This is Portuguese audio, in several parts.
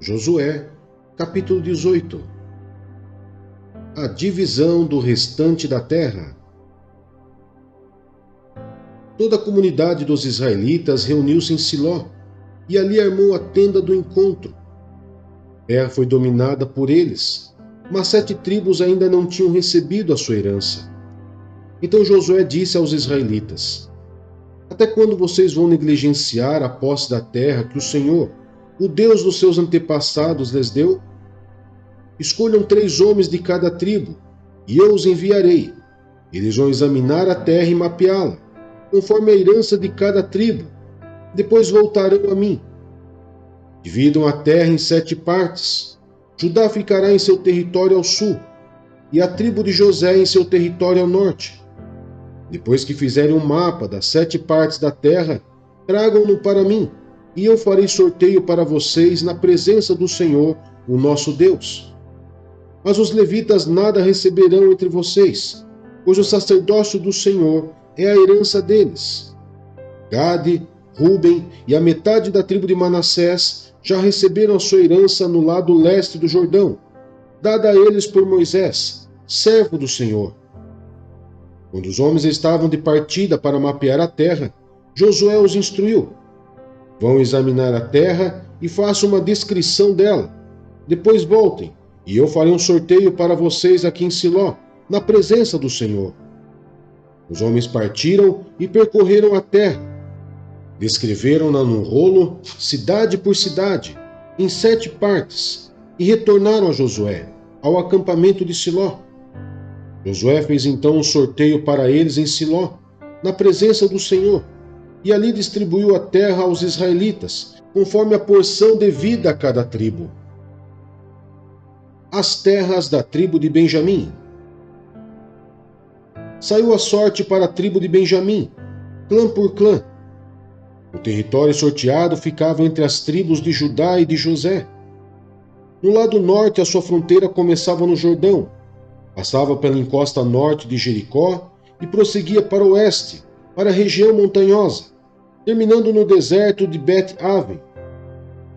Josué, capítulo 18. A divisão do restante da terra. Toda a comunidade dos israelitas reuniu-se em Siló, e ali armou a tenda do encontro. A terra foi dominada por eles, mas 7 tribos ainda não tinham recebido a sua herança. Então Josué disse aos israelitas: Até quando vocês vão negligenciar a posse da terra que o Senhor, o Deus dos seus antepassados, lhes deu? Escolham 3 homens de cada tribo, e eu os enviarei. Eles vão examinar a terra e mapeá-la, conforme a herança de cada tribo. Depois voltarão a mim. Dividam a terra em 7 partes. Judá ficará em seu território ao sul, e a tribo de José em seu território ao norte. Depois que fizerem um mapa das 7 partes da terra, tragam-no para mim, e eu farei sorteio para vocês na presença do Senhor, o nosso Deus. Mas os levitas nada receberão entre vocês, pois o sacerdócio do Senhor é a herança deles. Gade, Ruben e a metade da tribo de Manassés já receberam a sua herança no lado leste do Jordão, dada a eles por Moisés, servo do Senhor. Quando os homens estavam de partida para mapear a terra, Josué os instruiu: Vão examinar a terra e façam uma descrição dela. Depois voltem, e eu farei um sorteio para vocês aqui em Siló, na presença do Senhor. Os homens partiram e percorreram a terra. Descreveram-na num rolo, cidade por cidade, em 7 partes, e retornaram a Josué, ao acampamento de Siló. Josué fez então um sorteio para eles em Siló, na presença do Senhor, e ali distribuiu a terra aos israelitas, conforme a porção devida a cada tribo. As terras da tribo de Benjamim. Saiu a sorte para a tribo de Benjamim, clã por clã. O território sorteado ficava entre as tribos de Judá e de José. No lado norte, a sua fronteira começava no Jordão, passava pela encosta norte de Jericó e prosseguia para o oeste, para a região montanhosa, terminando no deserto de Bet-Aven.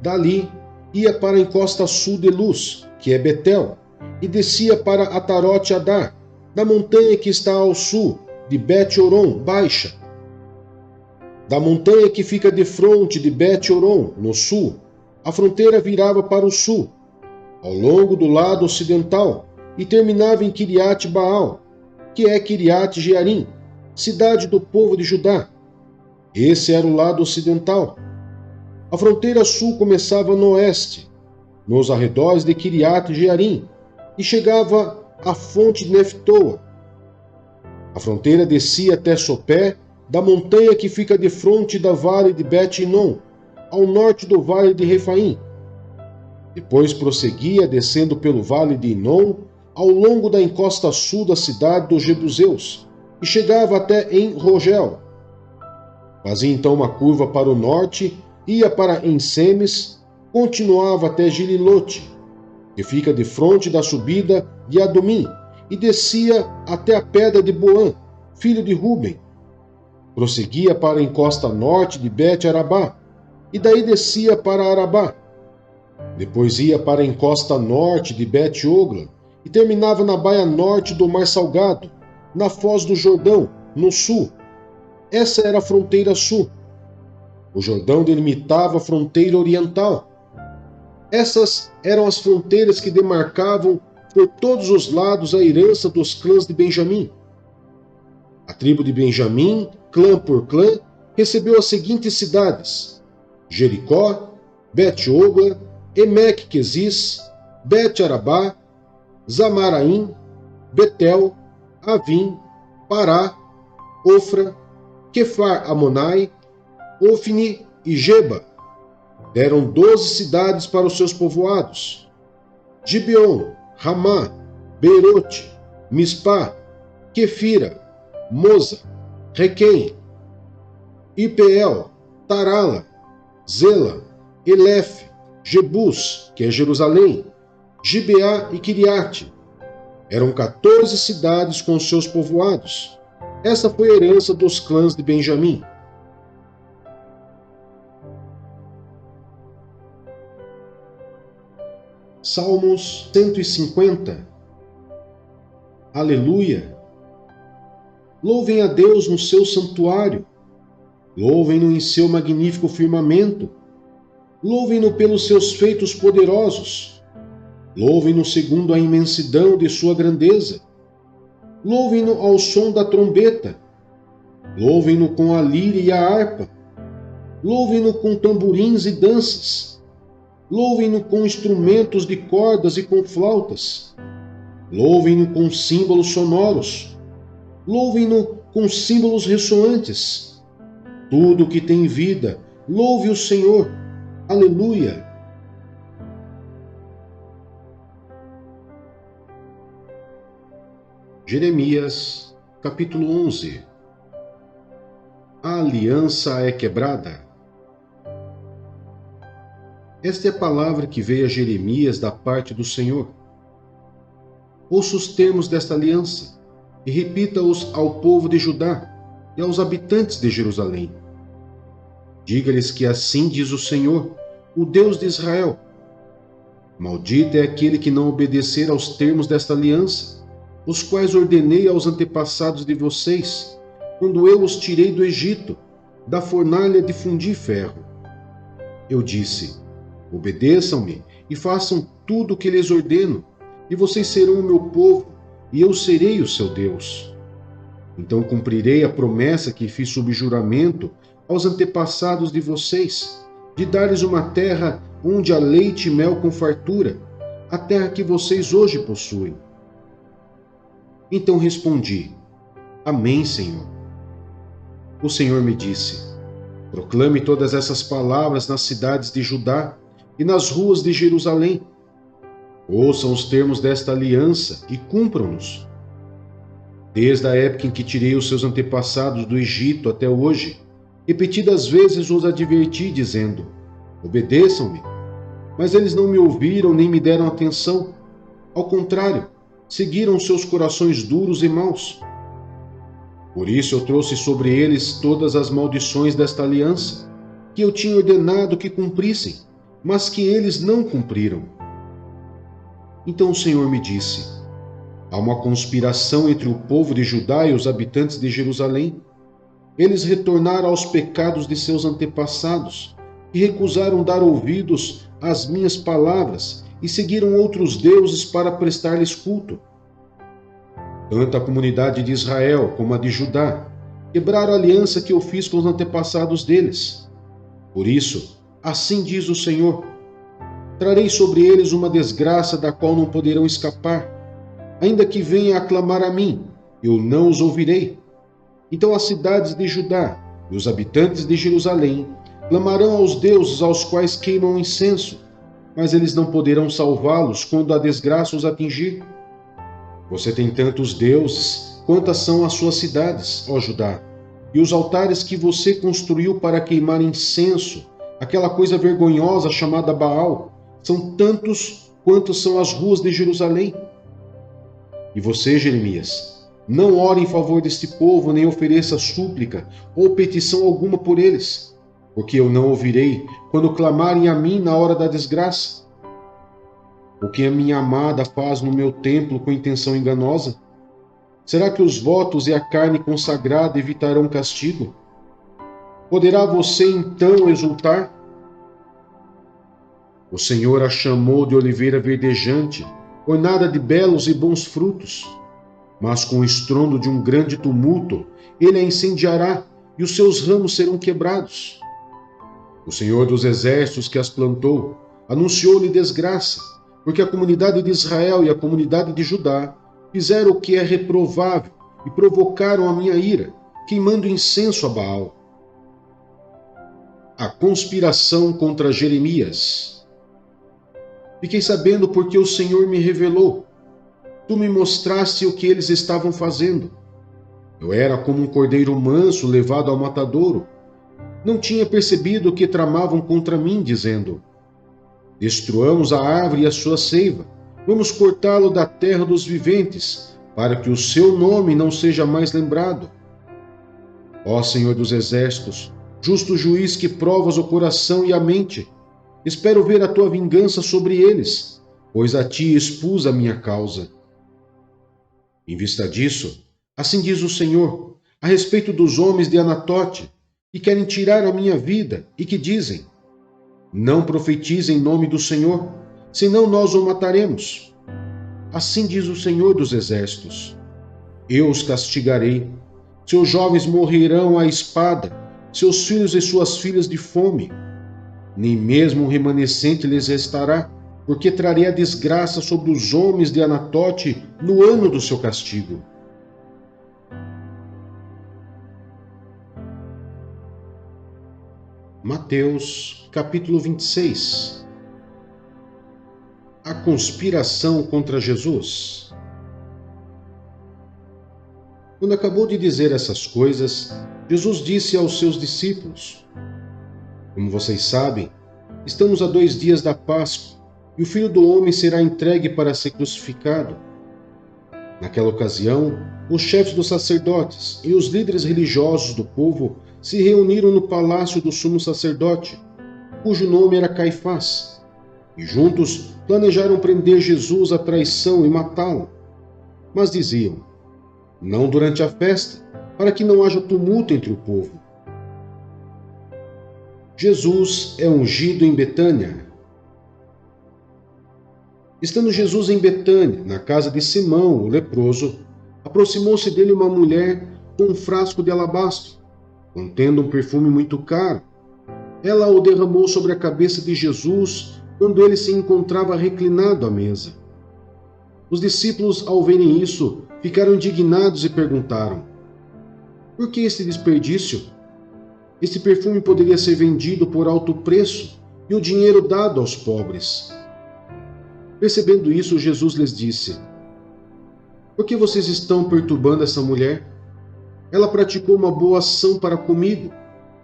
Dali, ia para a encosta sul de Luz, que é Betel, e descia para Atarote-Adar, da montanha que está ao sul de Bet-Horon Baixa. Da montanha que fica defronte de Bet-Horon, no sul, a fronteira virava para o sul, ao longo do lado ocidental, e terminava em Kiriat-Baal, que é Kiriat-Jearim, cidade do povo de Judá. Esse era o lado ocidental. A fronteira sul começava no oeste, nos arredores de Kiriat-Jearim, e chegava à fonte de Neftoa. A fronteira descia até Sopé, da montanha que fica defronte da vale de Bet-Inon, ao norte do vale de Refaim. Depois prosseguia descendo pelo vale de Inon, ao longo da encosta sul da cidade dos Jebuseus, e chegava até em Rogel. Fazia então uma curva para o norte, ia para Ensemes, continuava até Gililote, que fica defronte da subida de Adumim, e descia até a pedra de Boã, filho de Ruben. Prosseguia para a encosta norte de Bet-Arabá, e daí descia para Arabá. Depois ia para a encosta norte de Bet-Ogla, e terminava na baia norte do Mar Salgado, na foz do Jordão, no sul. Essa era a fronteira sul. O Jordão delimitava a fronteira oriental. Essas eram as fronteiras que demarcavam por todos os lados a herança dos clãs de Benjamim. A tribo de Benjamim, clã por clã, recebeu as seguintes cidades: Jericó, Bet-Ogla, Emek-Quezis, Bet-Arabá, Zamaraim, Betel, Avim, Pará, Ofra, Quefar-Amonai, Ofni e Geba. Deram 12 cidades para os seus povoados: Gibeon, Ramá, Beerote, Mispá, Quefira, Moza, Requém, Ipeel, Tarala, Zela, Elef, Jebus, que é Jerusalém, Gibeá e Quiriate. Eram 14 cidades com seus povoados. Essa foi a herança dos clãs de Benjamim. Salmos 150. Aleluia! Louvem a Deus no seu santuário, louvem-no em seu magnífico firmamento, louvem-no pelos seus feitos poderosos, louvem-no segundo a imensidão de sua grandeza, louvem-no ao som da trombeta, louvem-no com a lira e a harpa, louvem-no com tamborins e danças, louvem-no com instrumentos de cordas e com flautas, louvem-no com símbolos sonoros, louvem-no com símbolos ressoantes. Tudo que tem vida, louve o Senhor. Aleluia! Jeremias, capítulo 11. A aliança é quebrada. Esta é a palavra que veio a Jeremias da parte do Senhor. Ouça os termos desta aliança e repita-os ao povo de Judá e aos habitantes de Jerusalém. Diga-lhes que assim diz o Senhor, o Deus de Israel: maldito é aquele que não obedecer aos termos desta aliança, os quais ordenei aos antepassados de vocês, quando eu os tirei do Egito, da fornalha de fundir ferro. Eu disse: obedeçam-me e façam tudo o que lhes ordeno, e vocês serão o meu povo, e eu serei o seu Deus. Então cumprirei a promessa que fiz sob juramento aos antepassados de vocês, de dar-lhes uma terra onde há leite e mel com fartura, a terra que vocês hoje possuem. Então respondi: Amém, Senhor. O Senhor me disse: proclame todas essas palavras nas cidades de Judá e nas ruas de Jerusalém. Ouçam os termos desta aliança e cumpram-nos. Desde a época em que tirei os seus antepassados do Egito até hoje, repetidas vezes os adverti, dizendo: obedeçam-me. Mas eles não me ouviram nem me deram atenção. Ao contrário, seguiram seus corações duros e maus. Por isso eu trouxe sobre eles todas as maldições desta aliança, que eu tinha ordenado que cumprissem, mas que eles não cumpriram. Então o Senhor me disse: há uma conspiração entre o povo de Judá e os habitantes de Jerusalém. Eles retornaram aos pecados de seus antepassados e recusaram dar ouvidos às minhas palavras e seguiram outros deuses para prestar-lhes culto. Tanto a comunidade de Israel como a de Judá quebraram a aliança que eu fiz com os antepassados deles. Por isso, assim diz o Senhor: trarei sobre eles uma desgraça da qual não poderão escapar. Ainda que venha a clamar a mim, eu não os ouvirei. Então as cidades de Judá e os habitantes de Jerusalém clamarão aos deuses aos quais queimam incenso, mas eles não poderão salvá-los quando a desgraça os atingir. Você tem tantos deuses quantas são as suas cidades, ó Judá, e os altares que você construiu para queimar incenso, aquela coisa vergonhosa chamada Baal, são tantos quantos são as ruas de Jerusalém. E você, Jeremias, não ore em favor deste povo, nem ofereça súplica ou petição alguma por eles, porque eu não ouvirei quando clamarem a mim na hora da desgraça. O que a minha amada faz no meu templo com intenção enganosa? Será que os votos e a carne consagrada evitarão castigo? Poderá você então exultar? O Senhor a chamou de oliveira verdejante, ornada de belos e bons frutos. Mas com o estrondo de um grande tumulto, ele a incendiará e os seus ramos serão quebrados. O Senhor dos exércitos que as plantou anunciou-lhe desgraça, porque a comunidade de Israel e a comunidade de Judá fizeram o que é reprovável e provocaram a minha ira, queimando incenso a Baal. A conspiração contra Jeremias. Fiquei sabendo porque o Senhor me revelou. Tu me mostraste o que eles estavam fazendo. Eu era como um cordeiro manso levado ao matadouro. Não tinha percebido que tramavam contra mim, dizendo: destruamos a árvore e a sua seiva. Vamos cortá-lo da terra dos viventes, para que o seu nome não seja mais lembrado. Ó Senhor dos exércitos, justo juiz que provas o coração e a mente, espero ver a tua vingança sobre eles, pois a ti expus a minha causa. Em vista disso, assim diz o Senhor, a respeito dos homens de Anatote, que querem tirar a minha vida e que dizem: não profetize em nome do Senhor, senão nós o mataremos. Assim diz o Senhor dos Exércitos: eu os castigarei. Seus jovens morrerão à espada, seus filhos e suas filhas de fome. Nem mesmo um remanescente lhes restará, porque trarei a desgraça sobre os homens de Anatote no ano do seu castigo. Mateus, capítulo 26. A conspiração contra Jesus. Quando acabou de dizer essas coisas, Jesus disse aos seus discípulos: como vocês sabem, estamos a 2 dias da Páscoa, e o Filho do Homem será entregue para ser crucificado. Naquela ocasião, os chefes dos sacerdotes e os líderes religiosos do povo se reuniram no palácio do sumo sacerdote, cujo nome era Caifás, e juntos planejaram prender Jesus à traição e matá-lo. Mas diziam: não durante a festa, para que não haja tumulto entre o povo. Jesus é ungido em Betânia. Estando Jesus em Betânia, na casa de Simão, o leproso, aproximou-se dele uma mulher com um frasco de alabastro, contendo um perfume muito caro. Ela o derramou sobre a cabeça de Jesus quando ele se encontrava reclinado à mesa. Os discípulos, ao verem isso, ficaram indignados e perguntaram: por que este desperdício? Este perfume poderia ser vendido por alto preço e o dinheiro dado aos pobres. Percebendo isso, Jesus lhes disse: por que vocês estão perturbando essa mulher? Ela praticou uma boa ação para comigo,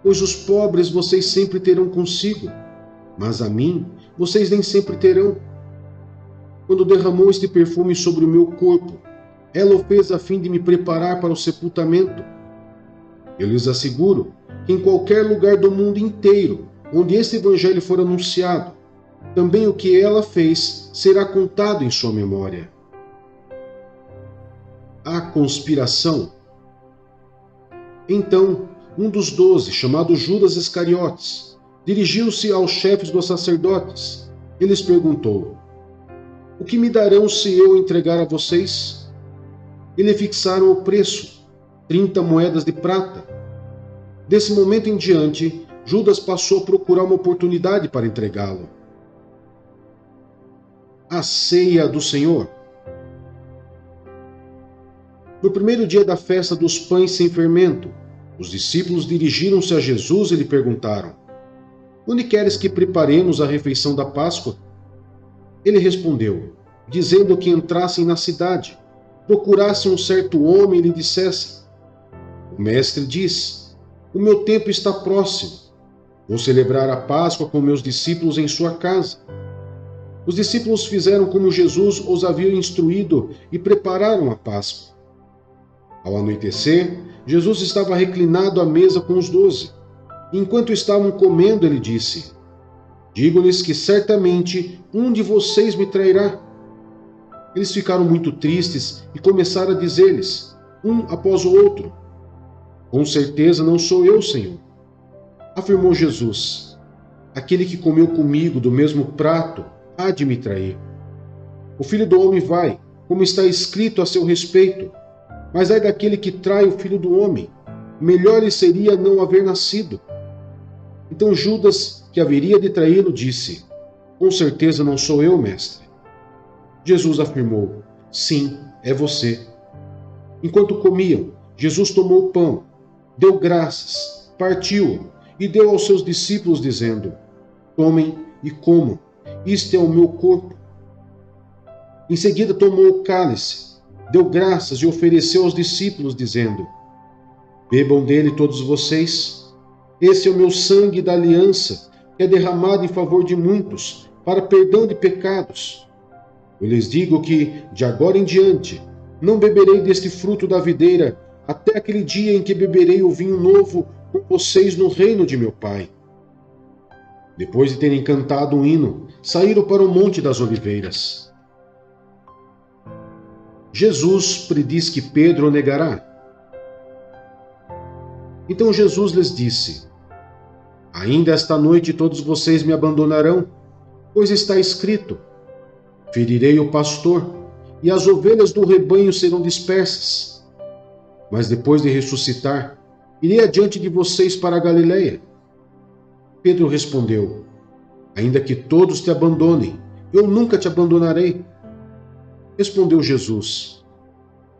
pois os pobres vocês sempre terão consigo, mas a mim vocês nem sempre terão. Quando derramou este perfume sobre o meu corpo, ela o fez a fim de me preparar para o sepultamento. Eu lhes asseguro que em qualquer lugar do mundo inteiro onde este evangelho for anunciado, também o que ela fez será contado em sua memória. A conspiração. Então, um dos 12, chamado Judas Iscariotes, dirigiu-se aos chefes dos sacerdotes e lhes perguntou: o que me darão se eu entregar a vocês? E lhe fixaram o preço, 30 moedas de prata. Desse momento em diante, Judas passou a procurar uma oportunidade para entregá-lo. A ceia do Senhor. No primeiro dia da festa dos pães sem fermento, os discípulos dirigiram-se a Jesus e lhe perguntaram: onde queres que preparemos a refeição da Páscoa? Ele respondeu, dizendo que entrassem na cidade, procurassem um certo homem e lhe dissessem: o mestre diz, o meu tempo está próximo. Vou celebrar a Páscoa com meus discípulos em sua casa. Os discípulos fizeram como Jesus os havia instruído e prepararam a Páscoa. Ao anoitecer, Jesus estava reclinado à mesa com os 12. Enquanto estavam comendo, ele disse: digo-lhes que certamente um de vocês me trairá. Eles ficaram muito tristes e começaram a dizer-lhes, um após o outro: com certeza não sou eu, Senhor. Afirmou Jesus: aquele que comeu comigo do mesmo prato há de me trair. O Filho do Homem vai, como está escrito a seu respeito, mas ai daquele que trai o Filho do Homem, melhor lhe seria não haver nascido. Então Judas, que haveria de traí-lo, disse: com certeza não sou eu, mestre. Jesus afirmou: sim, é você. Enquanto comiam, Jesus tomou o pão, deu graças, partiu-o e deu aos seus discípulos, dizendo: tomem e comam, isto é o meu corpo. Em seguida tomou o cálice, deu graças e ofereceu aos discípulos, dizendo: bebam dele todos vocês, esse é o meu sangue da aliança, que é derramado em favor de muitos, para perdão de pecados. Eu lhes digo que, de agora em diante, não beberei deste fruto da videira, até aquele dia em que beberei o vinho novo com vocês no reino de meu Pai. Depois de terem cantado um hino, saíram para o Monte das Oliveiras. Jesus prediz que Pedro o negará. Então Jesus lhes disse: Ainda esta noite todos vocês me abandonarão, pois está escrito: ferirei o pastor, e as ovelhas do rebanho serão dispersas. Mas depois de ressuscitar, irei adiante de vocês para a Galileia. Pedro respondeu: Ainda que todos te abandonem, eu nunca te abandonarei. Respondeu Jesus: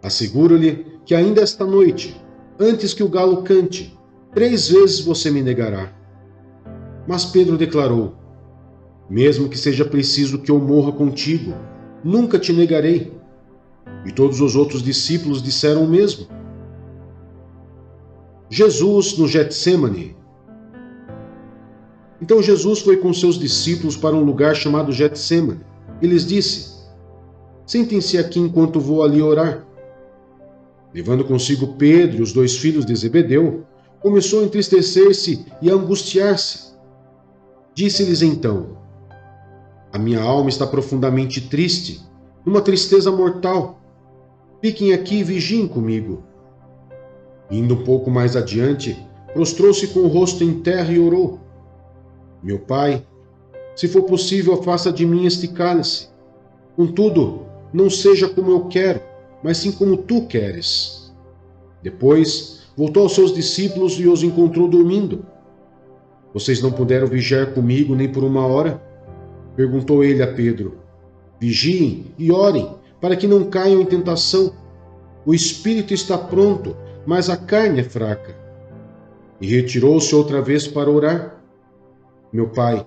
Asseguro-lhe que ainda esta noite, antes que o galo cante, 3 vezes você me negará. Mas Pedro declarou: Mesmo que seja preciso que eu morra contigo, nunca te negarei. E todos os outros discípulos disseram o mesmo. Jesus no Getsêmani. Então Jesus foi com seus discípulos para um lugar chamado Getsêmani e lhes disse: Sentem-se aqui enquanto vou ali orar. Levando consigo Pedro e os 2 filhos de Zebedeu, começou a entristecer-se e a angustiar-se. Disse-lhes então: A minha alma está profundamente triste, numa tristeza mortal. Fiquem aqui e vigiem comigo. Indo um pouco mais adiante, prostrou-se com o rosto em terra e orou: Meu Pai, se for possível, afasta de mim este cálice. Contudo, não seja como eu quero, mas sim como tu queres. Depois, voltou aos seus discípulos e os encontrou dormindo. Vocês não puderam vigiar comigo nem por 1 hora? Perguntou ele a Pedro. Vigiem e orem, para que não caiam em tentação. O espírito está pronto, mas a carne é fraca. E retirou-se outra vez para orar. Meu Pai,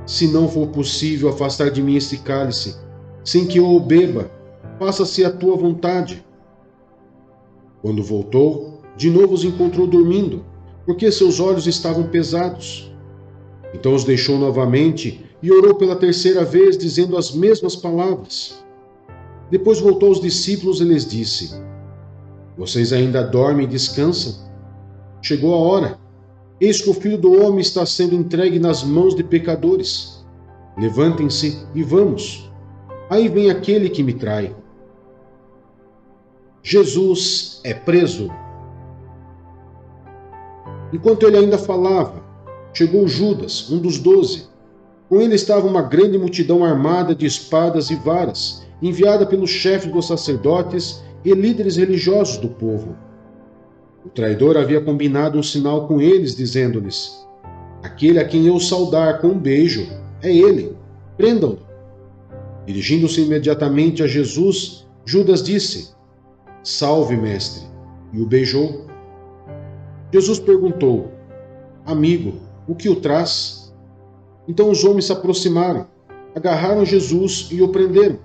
se não for possível afastar de mim este cálice, sem que eu o beba, faça-se a tua vontade. Quando voltou, de novo os encontrou dormindo, porque seus olhos estavam pesados. Então os deixou novamente e orou pela 3ª vez, dizendo as mesmas palavras. Depois voltou aos discípulos e lhes disse: Vocês ainda dormem e descansam? Chegou a hora. Eis que o Filho do Homem está sendo entregue nas mãos de pecadores. Levantem-se e vamos. Aí vem aquele que me trai. Jesus é preso. Enquanto ele ainda falava, chegou Judas, um dos 12. Com ele estava uma grande multidão armada de espadas e varas, enviada pelos chefes dos sacerdotes e líderes religiosos do povo. O traidor havia combinado um sinal com eles, dizendo-lhes: Aquele a quem eu saudar com um beijo é ele. Prendam-no. Dirigindo-se imediatamente a Jesus, Judas disse: Salve, mestre, e o beijou. Jesus perguntou: Amigo, o que o traz? Então os homens se aproximaram, agarraram Jesus e o prenderam.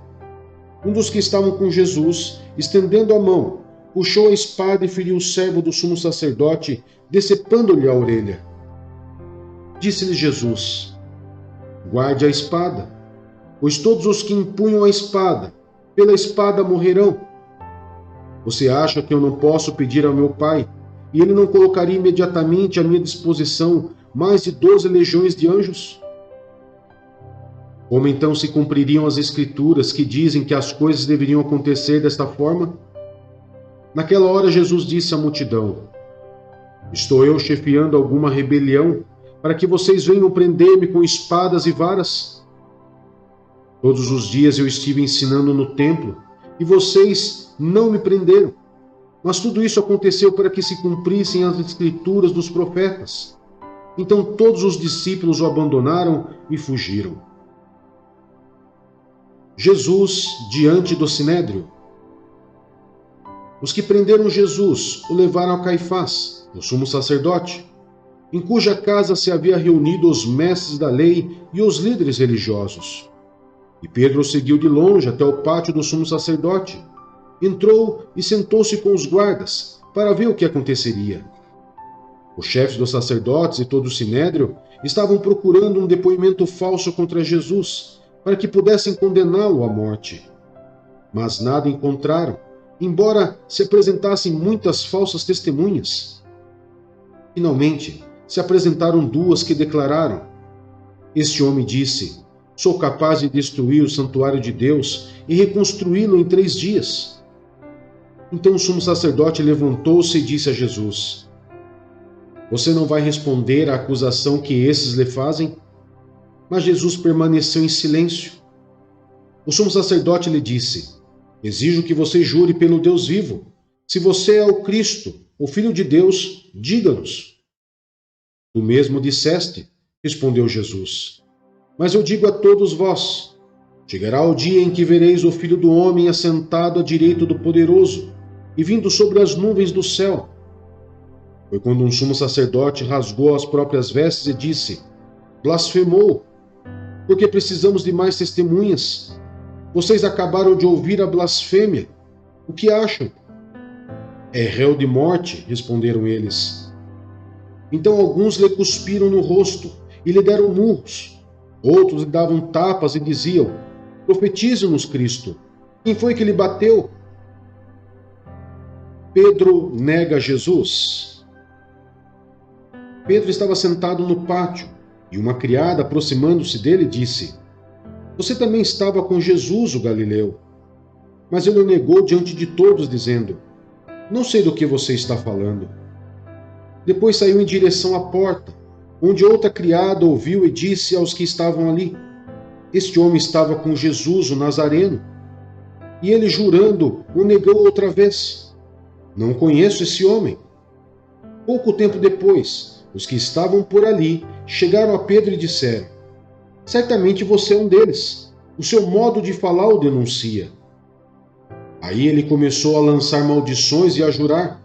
Um dos que estavam com Jesus, estendendo a mão, puxou a espada e feriu o servo do sumo sacerdote, decepando-lhe a orelha. Disse-lhe Jesus: Guarde a espada, pois todos os que empunham a espada, pela espada morrerão. Você acha que eu não posso pedir ao meu Pai, e ele não colocaria imediatamente à minha disposição mais de 12 legiões de anjos? Como então se cumpririam as Escrituras que dizem que as coisas deveriam acontecer desta forma? Naquela hora Jesus disse à multidão: Estou eu chefiando alguma rebelião para que vocês venham prender-me com espadas e varas? Todos os dias eu estive ensinando no templo e vocês não me prenderam. Mas tudo isso aconteceu para que se cumprissem as Escrituras dos profetas. Então todos os discípulos o abandonaram e fugiram. Jesus diante do Sinédrio. Os que prenderam Jesus o levaram a Caifás, o sumo sacerdote, em cuja casa se havia reunido os mestres da lei e os líderes religiosos. E Pedro o seguiu de longe até o pátio do sumo sacerdote. Entrou e sentou-se com os guardas para ver o que aconteceria. Os chefes dos sacerdotes e todo o sinédrio estavam procurando um depoimento falso contra Jesus, para que pudessem condená-lo à morte. Mas nada encontraram, embora se apresentassem muitas falsas testemunhas. Finalmente, se apresentaram 2 que declararam: Este homem disse: Sou capaz de destruir o santuário de Deus e reconstruí-lo em 3 dias. Então o sumo sacerdote levantou-se e disse a Jesus: Você não vai responder à acusação que esses lhe fazem? Mas Jesus permaneceu em silêncio. O sumo sacerdote lhe disse: Exijo que você jure pelo Deus vivo. Se você é o Cristo, o Filho de Deus, diga-nos. Tu mesmo disseste, respondeu Jesus. Mas eu digo a todos vós: chegará o dia em que vereis o Filho do Homem assentado à direita do Poderoso e vindo sobre as nuvens do céu. Foi quando um sumo sacerdote rasgou as próprias vestes e disse: Blasfemou, porque precisamos de mais testemunhas. Vocês acabaram de ouvir a blasfêmia. O que acham? É réu de morte, responderam eles. Então alguns lhe cuspiram no rosto e lhe deram murros. Outros lhe davam tapas e diziam: Profetize-nos, Cristo. Quem foi que lhe bateu? Pedro nega Jesus. Pedro estava sentado no pátio e uma criada, aproximando-se dele, disse: Você também estava com Jesus, o Galileu. Mas ele o negou diante de todos, dizendo: Não sei do que você está falando. Depois saiu em direção à porta, onde outra criada ouviu e disse aos que estavam ali: Este homem estava com Jesus, o Nazareno. E ele, jurando, o negou outra vez: Não conheço esse homem. Pouco tempo depois, os que estavam por ali chegaram a Pedro e disseram: Certamente você é um deles. O seu modo de falar o denuncia. Aí ele começou a lançar maldições e a jurar: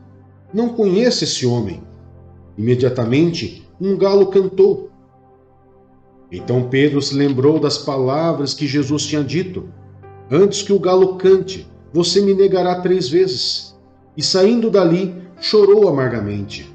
Não conheço esse homem. Imediatamente, um galo cantou. Então Pedro se lembrou das palavras que Jesus tinha dito: Antes que o galo cante, você me negará 3 vezes. E saindo dali, chorou amargamente.